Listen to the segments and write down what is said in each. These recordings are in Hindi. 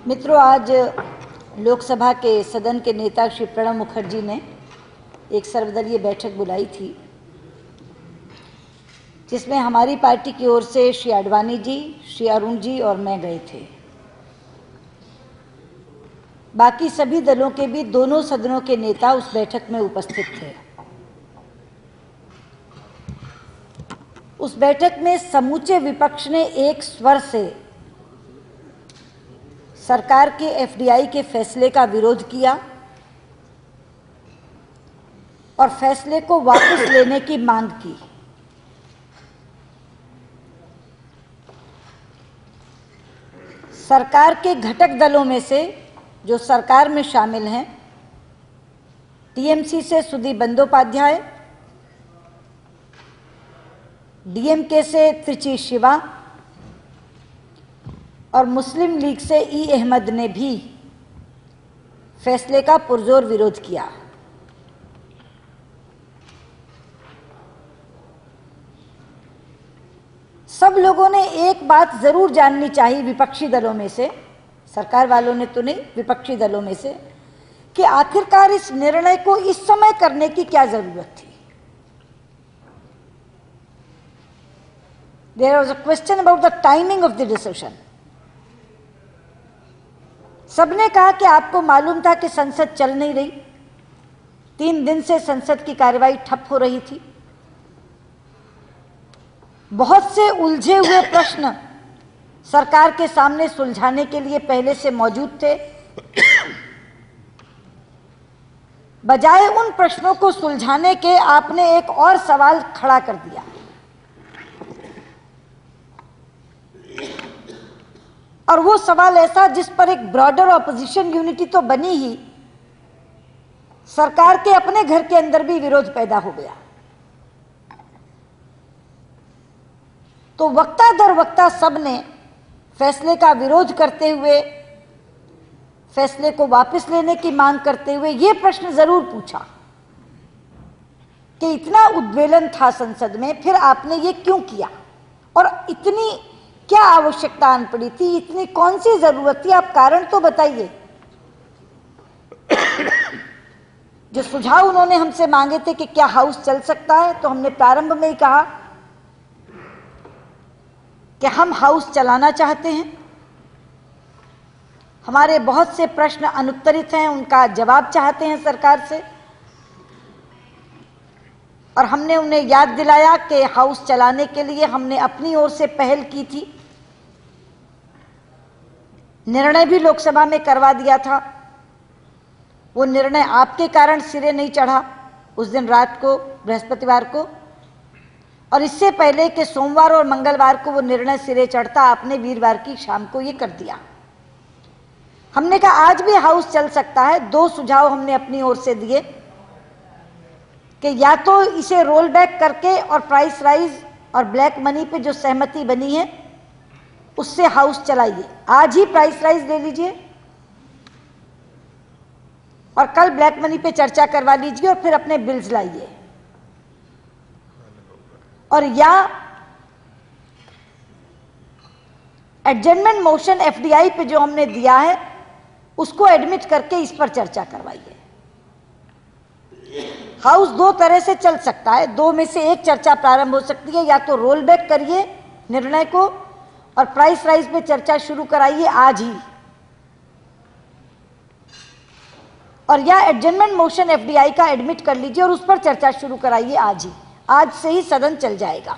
मित्रों, आज लोकसभा के सदन के नेता श्री प्रणब मुखर्जी ने एक सर्वदलीय बैठक बुलाई थी, जिसमें हमारी पार्टी की ओर से श्री आडवाणी जी, श्री अरुण जी और मैं गए थे। बाकी सभी दलों के भी दोनों सदनों के नेता उस बैठक में उपस्थित थे। उस बैठक में समूचे विपक्ष ने एक स्वर से सरकार के एफडीआई के फैसले का विरोध किया और फैसले को वापस लेने की मांग की। सरकार के घटक दलों में से जो सरकार में शामिल हैं, टीएमसी से सुदीप बंदोपाध्याय, डीएमके से त्रिची शिवा और मुस्लिम लीग से ई अहमद ने भी फैसले का पुरजोर विरोध किया। सब लोगों ने एक बात जरूर जाननी चाहिए, विपक्षी दलों में से, सरकार वालों ने तो नहीं, विपक्षी दलों में से, कि आखिरकार इस निर्णय को इस समय करने की क्या जरूरत थी। There was a question about the timing of the decision. सबने कहा कि आपको मालूम था कि संसद चल नहीं रही, 3 दिन से संसद की कार्यवाही ठप हो रही थी, बहुत से उलझे हुए प्रश्न सरकार के सामने सुलझाने के लिए पहले से मौजूद थे। बजाय उन प्रश्नों को सुलझाने के आपने एक और सवाल खड़ा कर दिया, और वो सवाल ऐसा जिस पर एक ब्रॉडर ऑपोजिशन यूनिटी तो बनी ही, सरकार के अपने घर के अंदर भी विरोध पैदा हो गया। तो वक्ता दर वक्ता सबने फैसले का विरोध करते हुए, फैसले को वापस लेने की मांग करते हुए ये प्रश्न जरूर पूछा कि इतना उद्वेलन था संसद में, फिर आपने ये क्यों किया और इतनी क्या आवश्यकता आन पड़ी थी, इतनी कौन सी जरूरत थी, आप कारण तो बताइए। जो सुझाव उन्होंने हमसे मांगे थे कि क्या हाउस चल सकता है, तो हमने प्रारंभ में ही कहा कि हम हाउस चलाना चाहते हैं, हमारे बहुत से प्रश्न अनुत्तरित हैं, उनका जवाब चाहते हैं सरकार से, और हमने उन्हें याद दिलाया कि हाउस चलाने के लिए हमने अपनी ओर से पहल की थी, निर्णय भी लोकसभा में करवा दिया था। वो निर्णय आपके कारण सिरे नहीं चढ़ा उस दिन रात को, बृहस्पतिवार को, और इससे पहले कि सोमवार और मंगलवार को वो निर्णय सिरे चढ़ता, आपने वीरवार की शाम को ये कर दिया। हमने कहा आज भी हाउस चल सकता है। 2 सुझाव हमने अपनी ओर से दिए कि या तो इसे रोल बैक करके और प्राइस राइज और ब्लैक मनी पे जो सहमति बनी है उससे हाउस चलाइए, आज ही प्राइस राइज ले लीजिए और कल ब्लैक मनी पे चर्चा करवा लीजिए और फिर अपने बिल्स लाइए, और या एडजर्नमेंट मोशन एफडीआई पे जो हमने दिया है उसको एडमिट करके इस पर चर्चा करवाइए। हाउस 2 तरह से चल सकता है, 2 में से एक चर्चा प्रारंभ हो सकती है, या तो रोल बैक करिए निर्णय को और प्राइस राइज पे चर्चा शुरू कराइए आज ही, और या एडजर्नमेंट मोशन एफडीआई का एडमिट कर लीजिए और उस पर चर्चा शुरू कराइए आज ही, आज से ही सदन चल जाएगा।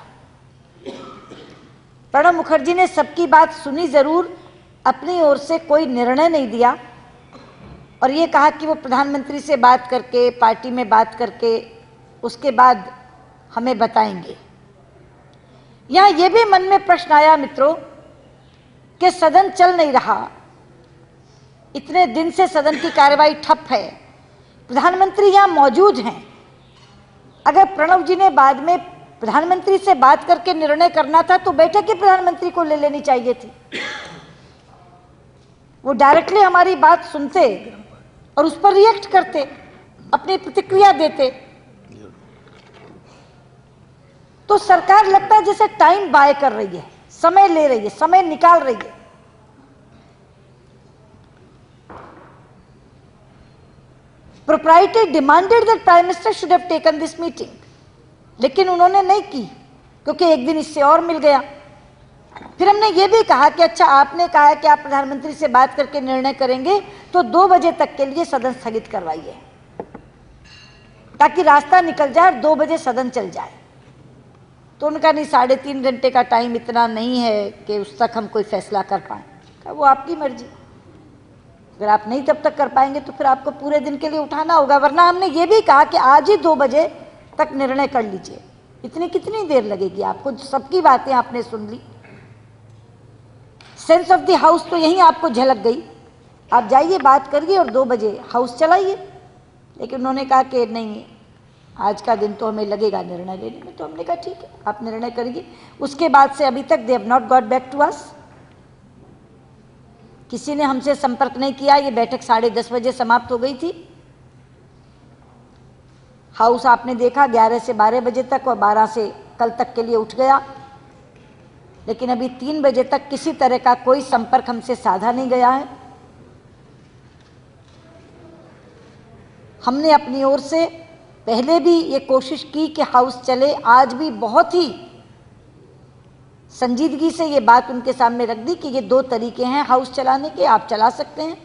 प्रणब मुखर्जी ने सबकी बात सुनी जरूर, अपनी ओर से कोई निर्णय नहीं दिया, और ये कहा कि वो प्रधानमंत्री से बात करके, पार्टी में बात करके उसके बाद हमें बताएंगे। यहां ये भी मन में प्रश्न आया मित्रों कि सदन चल नहीं रहा, इतने दिन से सदन की कार्यवाही ठप है, प्रधानमंत्री यहां मौजूद हैं, अगर प्रणब जी ने बाद में प्रधानमंत्री से बात करके निर्णय करना था तो बैठक ही प्रधानमंत्री को ले लेनी चाहिए थी। वो डायरेक्टली हमारी बात सुनते और उस पर रिएक्ट करते, अपनी प्रतिक्रिया देते। तो सरकार लगता है जैसे टाइम बाय कर रही है, समय ले रही है, समय निकाल रही है। Proprietor demanded that prime minister should have taken this meeting, लेकिन उन्होंने नहीं की क्योंकि एक दिन इससे और मिल गया। फिर हमने ये भी कहा कि अच्छा, आपने कहा है कि आप प्रधानमंत्री से बात करके निर्णय करेंगे, तो 2 बजे तक के लिए सदन स्थगित करवाइए ताकि रास्ता निकल जाए और 2 बजे सदन चल जाए। तो उनका नहीं, 3.5 घंटे का टाइम इतना नहीं है कि उस तक हम कोई फैसला कर पाए। वो आपकी मर्जी, अगर आप नहीं तब तक कर पाएंगे तो फिर आपको पूरे दिन के लिए उठाना होगा, वरना हमने ये भी कहा कि आज ही 2 बजे तक निर्णय कर लीजिए। इतनी कितनी देर लगेगी आपको? सबकी बातें आपने सुन ली, सेंस ऑफ द हाउस तो यहीं आपको झलक गई। आप जाइए, बात करिए और 2 बजे हाउस चलाइए। लेकिन उन्होंने कहा कि नहीं, आज का दिन तो हमें लगेगा निर्णय लेने में। तो हमने कहा ठीक है, आप निर्णय करिए। उसके बाद से अभी तक they have not got back to us. किसी ने हमसे संपर्क नहीं किया। ये बैठक 10:30 बजे समाप्त हो गई थी। हाउस आपने देखा 11 से 12 बजे तक और 12 से कल तक के लिए उठ गया, लेकिन अभी 3 बजे तक किसी तरह का कोई संपर्क हमसे साधा नहीं गया है। हमने अपनी ओर से पहले भी ये कोशिश की कि हाउस चले। आज भी बहुत ही संजीदगी से ये बात उनके सामने रख दी कि ये 2 तरीके हैं हाउस चलाने के, आप चला सकते हैं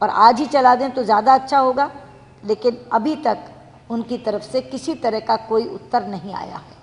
और आज ही चला दें तो ज़्यादा अच्छा होगा। लेकिन अभी तक उनकी तरफ से किसी तरह का कोई उत्तर नहीं आया है।